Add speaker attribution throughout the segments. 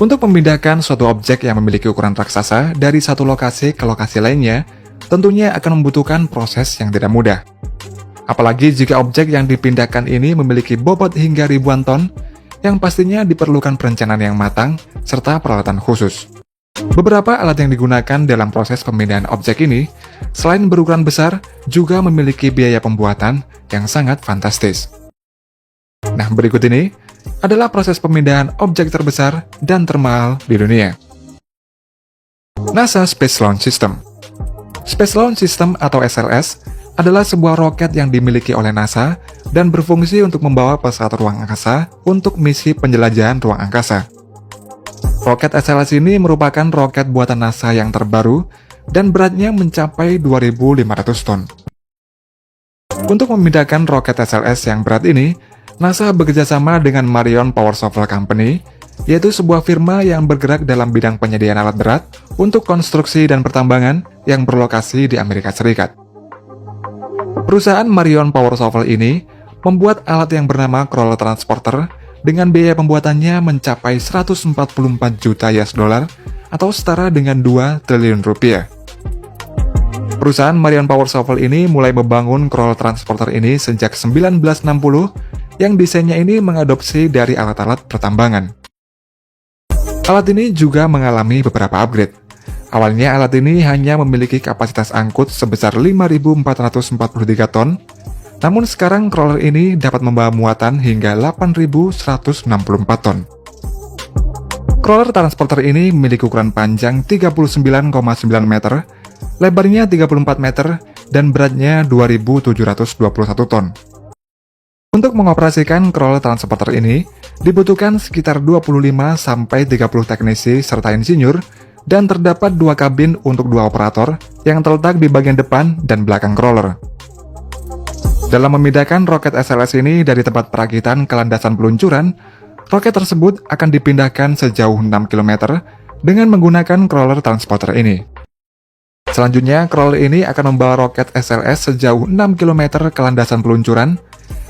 Speaker 1: Untuk memindahkan suatu objek yang memiliki ukuran raksasa dari satu lokasi ke lokasi lainnya, tentunya akan membutuhkan proses yang tidak mudah. Apalagi jika objek yang dipindahkan ini memiliki bobot hingga ribuan ton, yang pastinya diperlukan perencanaan yang matang serta peralatan khusus. Beberapa alat yang digunakan dalam proses pemindahan objek ini, selain berukuran besar, juga memiliki biaya pembuatan yang sangat fantastis. Nah, berikut ini adalah proses pemindahan objek terbesar dan termahal di dunia. NASA Space Launch System. Space Launch System atau SLS adalah sebuah roket yang dimiliki oleh NASA dan berfungsi untuk membawa pesawat ruang angkasa untuk misi penjelajahan ruang angkasa. Roket SLS ini merupakan roket buatan NASA yang terbaru dan beratnya mencapai 2.500 ton. Untuk memindahkan roket SLS yang berat ini, NASA bekerjasama dengan Marion Power Shuttle Company, yaitu sebuah firma yang bergerak dalam bidang penyediaan alat berat untuk konstruksi dan pertambangan yang berlokasi di Amerika Serikat. Perusahaan Marion Power Shuttle ini membuat alat yang bernama Crawler Transporter dengan biaya pembuatannya mencapai 144 juta US dollar atau setara dengan 2 triliun rupiah. Perusahaan Marion Power Shuttle ini mulai membangun Crawler Transporter ini sejak 1960 yang desainnya ini mengadopsi dari alat-alat pertambangan. Alat ini juga mengalami beberapa upgrade. Awalnya alat ini hanya memiliki kapasitas angkut sebesar 5.443 ton, namun sekarang crawler ini dapat membawa muatan hingga 8.164 ton. Crawler transporter ini memiliki ukuran panjang 39,9 meter, lebarnya 34 meter, dan beratnya 2.721 ton. Untuk mengoperasikan crawler transporter ini, dibutuhkan sekitar 25-30 teknisi serta insinyur, dan terdapat 2 kabin untuk 2 operator yang terletak di bagian depan dan belakang crawler. Dalam memindahkan roket SLS ini dari tempat perakitan ke landasan peluncuran, roket tersebut akan dipindahkan sejauh 6 km dengan menggunakan crawler transporter ini. Selanjutnya, crawler ini akan membawa roket SLS sejauh 6 km ke landasan peluncuran,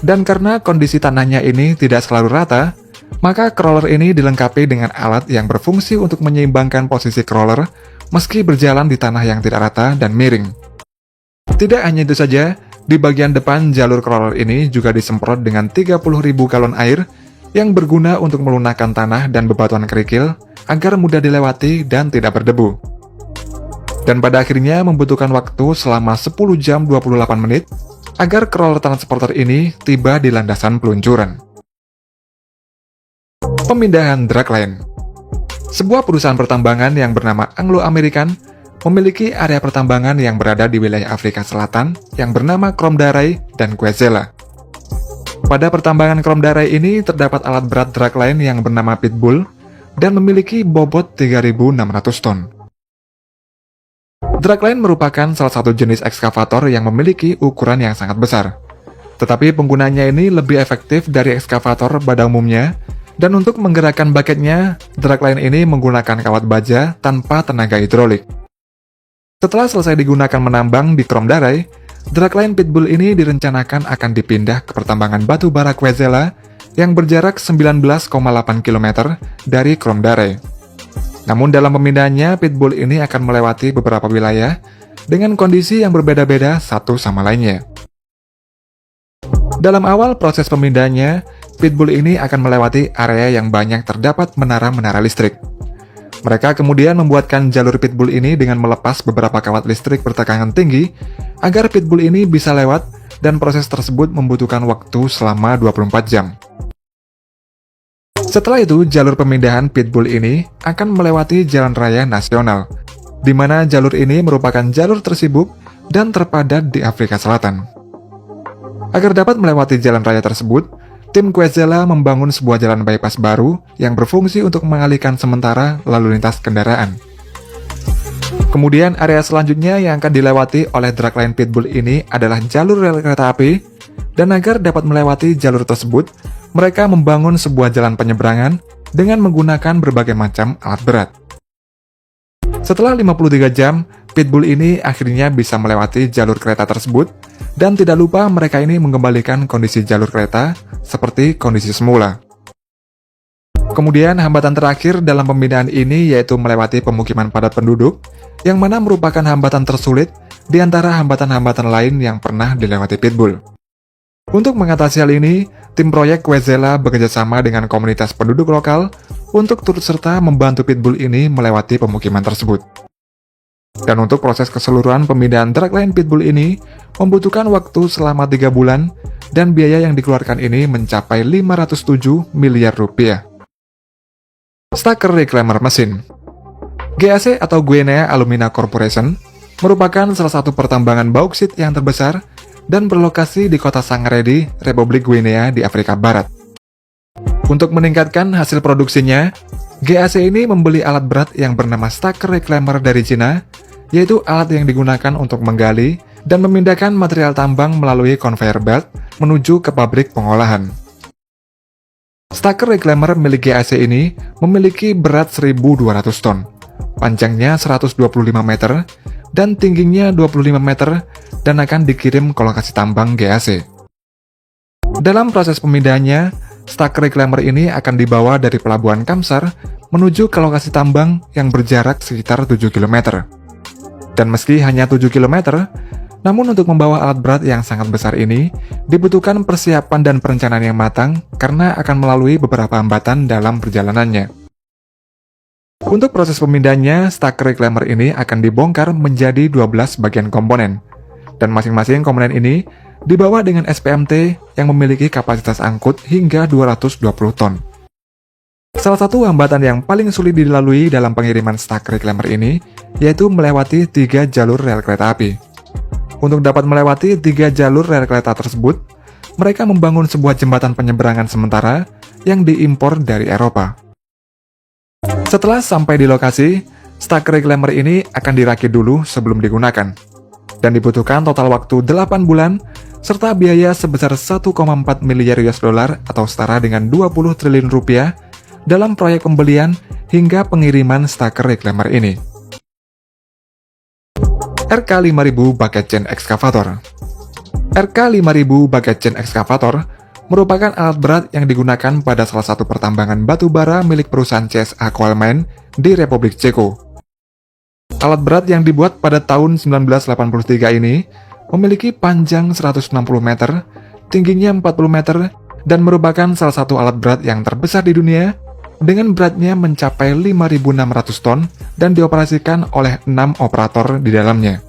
Speaker 1: dan karena kondisi tanahnya ini tidak selalu rata, maka crawler ini dilengkapi dengan alat yang berfungsi untuk menyeimbangkan posisi crawler meski berjalan di tanah yang tidak rata dan miring. Tidak hanya itu saja, di bagian depan jalur crawler ini juga disemprot dengan 30.000 galon air yang berguna untuk melunakkan tanah dan bebatuan kerikil agar mudah dilewati dan tidak berdebu. Dan pada akhirnya membutuhkan waktu selama 10 jam 28 menit agar crawler transporter ini tiba di landasan peluncuran. Pemindahan dragline. Sebuah perusahaan pertambangan yang bernama Anglo-American memiliki area pertambangan yang berada di wilayah Afrika Selatan yang bernama Kromdraai dan Kwezela. Pada pertambangan Kromdraai ini terdapat alat berat dragline yang bernama Pitbull dan memiliki bobot 3.600 ton. Dragline merupakan salah satu jenis ekskavator yang memiliki ukuran yang sangat besar. Tetapi penggunanya ini lebih efektif dari ekskavator pada umumnya, dan untuk menggerakkan bucketnya, dragline ini menggunakan kawat baja tanpa tenaga hidrolik. Setelah selesai digunakan menambang di Kromdraai, dragline Pitbull ini direncanakan akan dipindah ke pertambangan batu bara Kwezela yang berjarak 19,8 km dari Kromdraai. Namun dalam pemindahannya, Pitbull ini akan melewati beberapa wilayah dengan kondisi yang berbeda-beda satu sama lainnya. Dalam awal proses pemindahannya, Pitbull ini akan melewati area yang banyak terdapat menara-menara listrik. Mereka kemudian membuatkan jalur Pitbull ini dengan melepas beberapa kawat listrik bertekanan tinggi agar Pitbull ini bisa lewat, dan proses tersebut membutuhkan waktu selama 24 jam. Setelah itu, jalur pemindahan Pitbull ini akan melewati jalan raya nasional, di mana jalur ini merupakan jalur tersibuk dan terpadat di Afrika Selatan. Agar dapat melewati jalan raya tersebut, tim Kwezela membangun sebuah jalan bypass baru yang berfungsi untuk mengalihkan sementara lalu lintas kendaraan. Kemudian area selanjutnya yang akan dilewati oleh dragline Pitbull ini adalah jalur rel kereta api, dan agar dapat melewati jalur tersebut, mereka membangun sebuah jalan penyeberangan dengan menggunakan berbagai macam alat berat. Setelah 53 jam, Pitbull ini akhirnya bisa melewati jalur kereta tersebut, dan tidak lupa mereka ini mengembalikan kondisi jalur kereta seperti kondisi semula. Kemudian hambatan terakhir dalam pemindahan ini yaitu melewati pemukiman padat penduduk, yang mana merupakan hambatan tersulit di antara hambatan-hambatan lain yang pernah dilewati Pitbull. Untuk mengatasi hal ini, tim proyek Wezela bekerjasama dengan komunitas penduduk lokal untuk turut serta membantu Pitbull ini melewati pemukiman tersebut. Dan untuk proses keseluruhan pemindahan drag line Pitbull ini membutuhkan waktu selama 3 bulan dan biaya yang dikeluarkan ini mencapai 507 miliar rupiah. Stacker Reclaimer Mesin GAC atau Guinea Alumina Corporation merupakan salah satu pertambangan bauksit yang terbesar dan berlokasi di kota Sangaredi, Republik Guinea di Afrika Barat. Untuk meningkatkan hasil produksinya, GAC ini membeli alat berat yang bernama Stacker Reclaimer dari Cina, yaitu alat yang digunakan untuk menggali dan memindahkan material tambang melalui conveyor belt menuju ke pabrik pengolahan. Stacker Reclaimer milik GAC ini memiliki berat 1.200 ton, panjangnya 125 meter, dan tingginya 25 meter, dan akan dikirim ke lokasi tambang GAC. Dalam proses pemindahannya, Stacker Reclaimer ini akan dibawa dari pelabuhan Kamsar menuju ke lokasi tambang yang berjarak sekitar 7 km. Dan meski hanya 7 km, namun untuk membawa alat berat yang sangat besar ini, dibutuhkan persiapan dan perencanaan yang matang karena akan melalui beberapa hambatan dalam perjalanannya. Untuk proses pemindahannya, Stacker Reclaimer ini akan dibongkar menjadi 12 bagian komponen, dan masing-masing komponen ini dibawa dengan SPMT yang memiliki kapasitas angkut hingga 220 ton. Salah satu hambatan yang paling sulit dilalui dalam pengiriman Stacker Reclaimer ini, yaitu melewati 3 jalur rel kereta api. Untuk dapat melewati 3 jalur rel kereta tersebut, mereka membangun sebuah jembatan penyeberangan sementara yang diimpor dari Eropa. Setelah sampai di lokasi, Stacker Reclaimer ini akan dirakit dulu sebelum digunakan, dan dibutuhkan total waktu 8 bulan, serta biaya sebesar 1,4 miliar US dollar atau setara dengan 20 triliun rupiah dalam proyek pembelian hingga pengiriman Stacker Reclaimer ini. RK5000 Bucket Chain Excavator. RK5000 Bucket Chain Excavator merupakan alat berat yang digunakan pada salah satu pertambangan batu bara milik perusahaan CSA Coal Mine di Republik Ceko. Alat berat yang dibuat pada tahun 1983 ini memiliki panjang 160 meter, tingginya 40 meter, dan merupakan salah satu alat berat yang terbesar di dunia dengan beratnya mencapai 5.600 ton dan dioperasikan oleh 6 operator di dalamnya.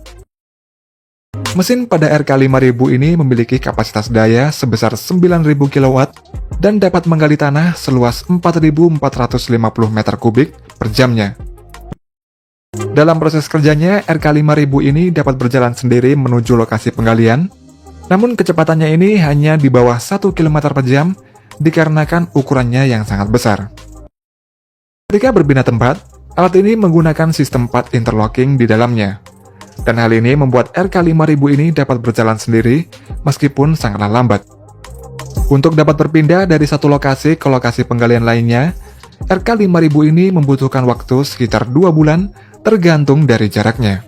Speaker 1: Mesin pada RK5000 ini memiliki kapasitas daya sebesar 9.000 kW dan dapat menggali tanah seluas 4.450 meter kubik per jamnya. Dalam proses kerjanya, RK5000 ini dapat berjalan sendiri menuju lokasi penggalian, namun kecepatannya ini hanya di bawah 1 km per jam dikarenakan ukurannya yang sangat besar. Ketika berpindah tempat, alat ini menggunakan sistem path interlocking di dalamnya, dan hal ini membuat RK5000 ini dapat berjalan sendiri meskipun sangatlah lambat. Untuk dapat berpindah dari satu lokasi ke lokasi penggalian lainnya, RK5000 ini membutuhkan waktu sekitar 2 bulan tergantung dari jaraknya.